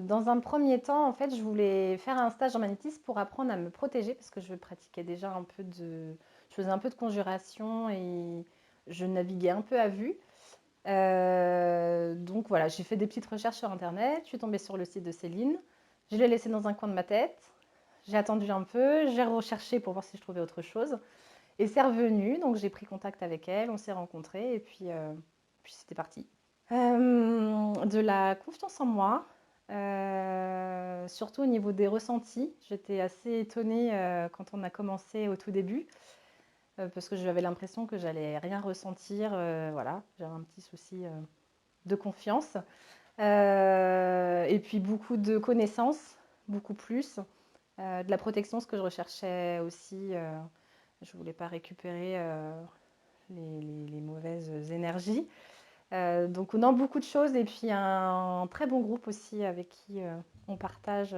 Dans un premier temps, en fait, je voulais faire un stage en magnétisme pour apprendre à me protéger parce que je pratiquais déjà un peu je faisais un peu de conjuration et je naviguais un peu à vue. Donc voilà, j'ai fait des petites recherches sur internet, je suis tombée sur le site de Céline, je l'ai laissé dans un coin de ma tête, j'ai attendu un peu, j'ai recherché pour voir si je trouvais autre chose et c'est revenu, donc j'ai pris contact avec elle, on s'est rencontrés et puis c'était parti. De la confiance en moi, surtout au niveau des ressentis. J'étais assez étonnée quand on a commencé au tout début, parce que j'avais l'impression que j'allais rien ressentir. Voilà, j'avais un petit souci de confiance. Et puis beaucoup de connaissances, beaucoup plus. De la protection, ce que je recherchais aussi. Je ne voulais pas récupérer les mauvaises énergies. Donc on a beaucoup de choses et puis un très bon groupe aussi avec qui on partage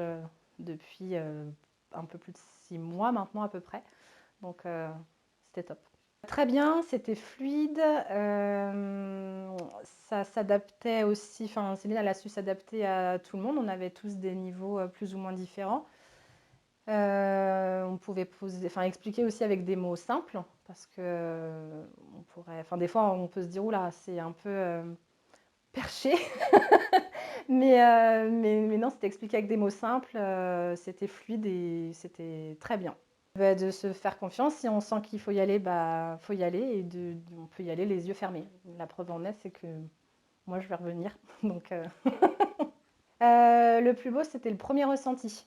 depuis un peu plus de 6 mois maintenant à peu près. Donc c'était top. Très bien, c'était fluide, ça s'adaptait aussi, enfin Céline elle a su s'adapter à tout le monde, on avait tous des niveaux plus ou moins différents. On pouvait expliquer aussi avec des mots simples parce que on pourrait, enfin des fois on peut se dire oula c'est un peu perché, mais non c'était expliqué avec des mots simples, c'était fluide et c'était très bien. Bah, de se faire confiance, si on sent qu'il faut y aller, bah faut y aller et on peut y aller les yeux fermés. La preuve en est, c'est que moi je vais revenir. Donc, le plus beau, c'était le premier ressenti.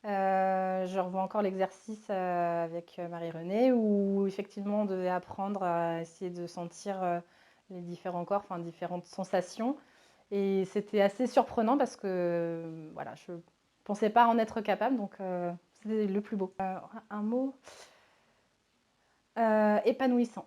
Je revois encore l'exercice avec Marie-Renée où effectivement on devait apprendre à essayer de sentir les différents corps, enfin différentes sensations. Et c'était assez surprenant parce que voilà, je pensais pas en être capable, donc c'était le plus beau. Un mot épanouissant.